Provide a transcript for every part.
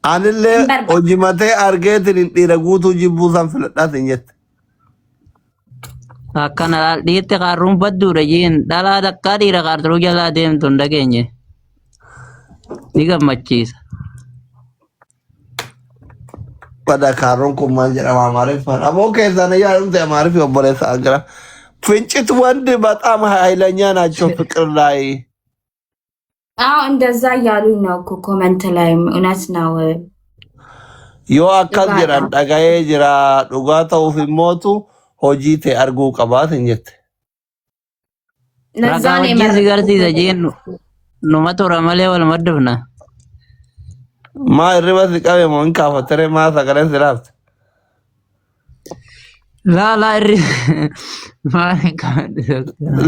Anillee hojii matee argeetiin dhiira guutuu jibbuu san filadhaatiin jette. Akkana dhiitti qarruun badduudha jiin dhalaa takkaa dhiira qartuu jalaa deemtu hin dhageenye. Ni gammachiisa. Pada kaarroon kun maal jedhama Amaariffaan? Ammoo keessaan yaadamte Amaariffi obboleessa Agira. ፍንጭት ወንድ በጣም ኃይለኛ ናቸው ፍቅር ላይ እንደዛ እያሉኝ ነው እኮ ኮመንት ላይ እውነት ነው ዮ አካል ጅራን ዳጋዬ ጅራ ዱጋታው ፊሞቱ ሆጂቴ አርጉ ቀባት እንጀት ነዛኔ ማዚጋርቲ ዘጂን ኑመቶ ረመሌ ወልመድብና ማ ሪባስ ቀበ ሞን ካፈተረ ማ ሰገረን ስላፍት ላ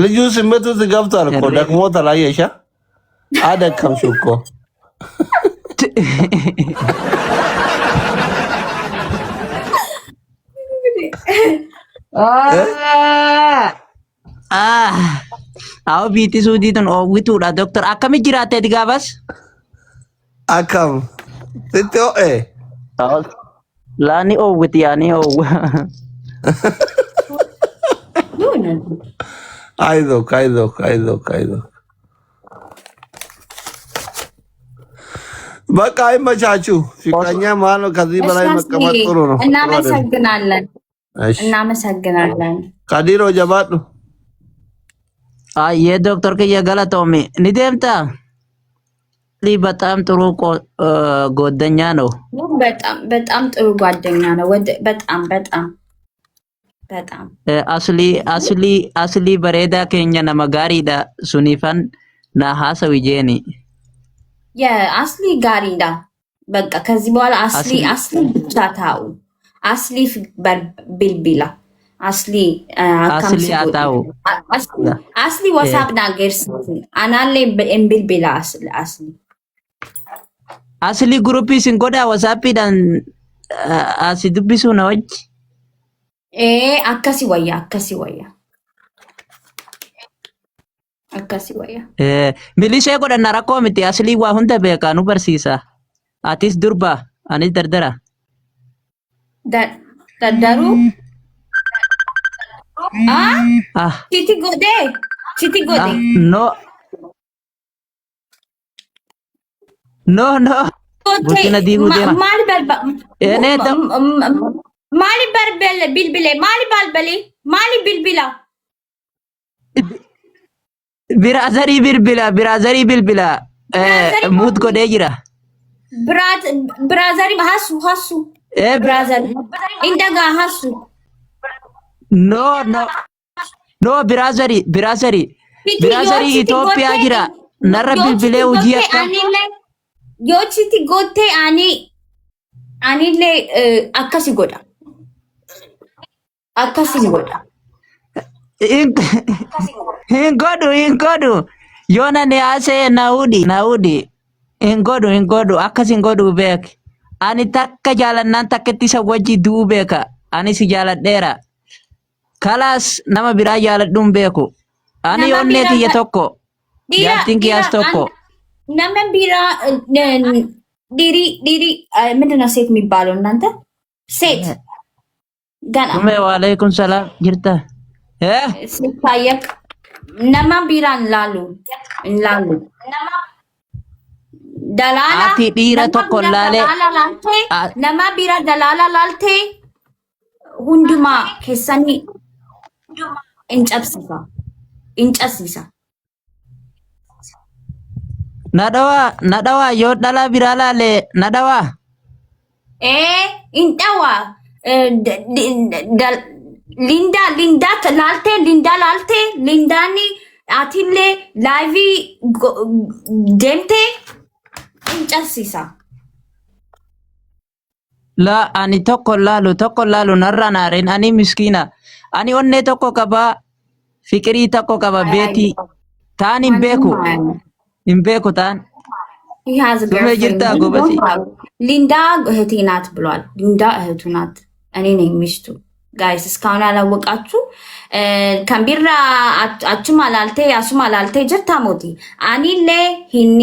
ልጁ ስሜቱ ገብቷል እኮ ደግሞ ተላየሻ አደከምሽ እኮ አው ቢቲ ሱዲቱን ኦዊቱዳ ዶክተር አከም ጅራቴ ዲጋባስ አከም ትቶ ላኒ ኦዊት ያኒ ኦ አይዞክ በቃ አይመቻችሁ። ፍቅረኛ ማለት ከዚህ በላይ መቀመጥ ጥሩ ነው። እናመሰግናለን። ካዲሮ ጀባዱ የዶክተር ከየ ገለቶሚ ንደምታ በጣም ጥሩ ጓደኛ ነው። በጣም ጥሩ ጓደኛ ነው። በጣም asli bareda kenya nama gaariidha sunifan na hasawi jeeni asli gaariidha በቃ ከዚህ በኋላ asli ብቻ ታው asli bilbila asli አታው asli whatsapp ናገርስ አናለ bilbila asli grupi singoda whatsapp dan asidubisu na wajji akkasi wayya milishee godhanna rakkoo miti aslii waa hunda beekaa nu barsiisa atis durba anis dardara dardaru chiti gode no bulchina diiguu deema Mali bilbile mali bilbila birazari bilbila mut godee jira birazari hasu birazari indaga hasu no birazari Itoophiyaa jira narra bilbilee hojii akka yoo chiti goote anile akkasi godha Hingodu yona ne ase naudi hingodu akasin godu bek ani takka jalannan takketti sa waji du beka ani si jaladera kalas nama bira jaladum beku ani yonne tiye tokko yatinki as tokko nama bira diri ምንድነው ሴት የሚባለው እናንተ ሴት ገና ወአለይኩም ሰላም ጅርታ ሲታየቅ ነማ ቢራን ላሉ ደላላ አቲ ዲራ ተቆላለ ነማ ቢራ ደላላ ላልቴ ሁንዱማ ከሰኒ እንጨብሲሳ nadawa yo dala birala le nadawa indawa linda lalte lindani atille live demte inchasisa la ani tokko lalu narra naren ani miskina ani onne tokko kaba fikri tokko kaba beti tani imbeku tan jirta gobasi ሊንዳ እህቴ ናት ብሏል። ሊንዳ እህቱ ናት፣ እኔ ነኝ ሚስቱ። ጋይስ እስካሁን ያላወቃችሁ ከምቢራ አቹም አላልቴ አሱም አላልቴ ጅርታ ሞቲ አኒሌ ሂኒ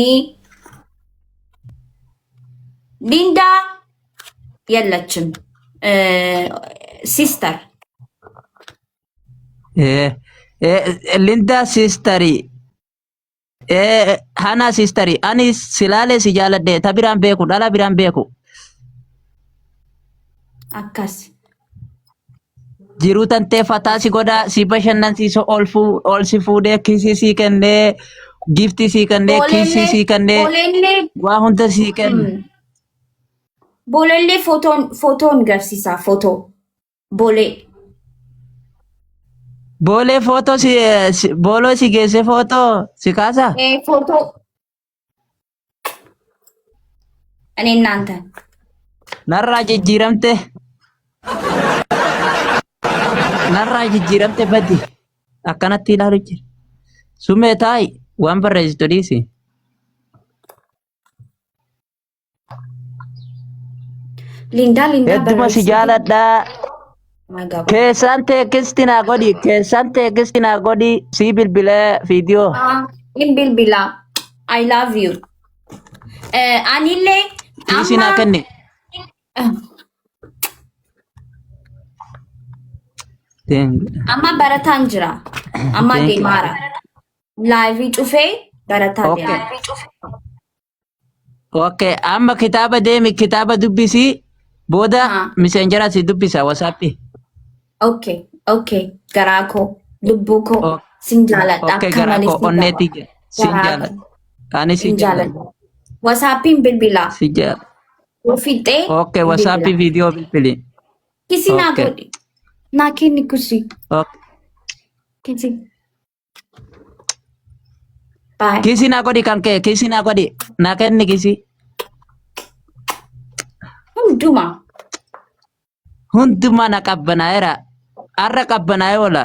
ሊንዳ የለችም። ሲስተር ሊንዳ ሲስተሪ ሃና ሲስተሪ አኒ ሲላሌ ሲጃለደ ተቢራን ቤኩ ዳላ ቢራን ቤኩ አካስ jiru tante fataa si goda si bashannansiisu ol si fuudhee kisii si kennee giftii si kennee kisii si kennee waa hunda si kenne. Boolellee fotoon garsiisa foto boolee. Boolee foto si booloo si geesse foto si kaasa. Foto ani እናንተ narraa jijjiiramte. Narraa jijjiiramte baddi akkanatti ilaalu jira. Sumee taa'i waan barreessitu dhiisi. Linda Hedduma si jaaladhaa. Keessaan teekisti naa godhi sii bilbilee viidiyoo. In bilbila. I love you. Anillee Kiisi naa kenni. Amma barataan jira. Amma deemaara. Laayivii cufee barataa deema. Okay, amma kitaaba deemi kitaaba dubbisi booda miseenjera si dubbisa WhatsApp. Okay. Garaa koo lubbuu koo sin jaaladha. Okay, garaa koo onneetii jira. Sin jaaladha. Ani sin jaaladha. WhatsAppiin bilbilaa. Sin jaaladha. Ufixee. Okay, WhatsApp viidiyoo bilbili. Kisi naa godhi. Naa kenni kusi. Okay. Kisi. Bye. Kisi naa godhi kan kee kisi naa godhi naa kenni kisi. Hundumaa na qabbanaa'eera. Har'a qabbanaa'ee oola.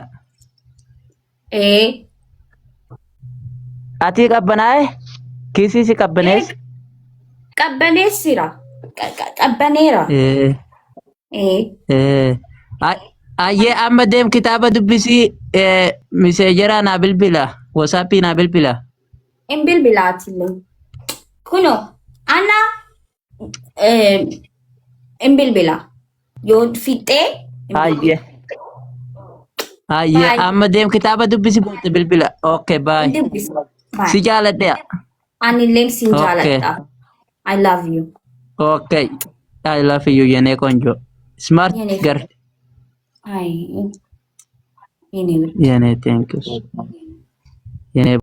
Ati qabbanaa'e? Kisi si qabbanees? Qabbaneessira. Qabbaneera. Ayyee amma deem kitaaba dubbisii miseejera naa bilbila. WhatsAppii naa bilbila. In bilbilaatillee. Kuno ana in bilbila. Yoo fixee. Ayyee amma deem kitaaba dubbisi booda bilbila. Okay, bye. Si jaaladha. Anillee sin jaaladha. I love you. Okay, I love you yenee konjo. Smart girl. Hi. Yenee, thank you. Yenee.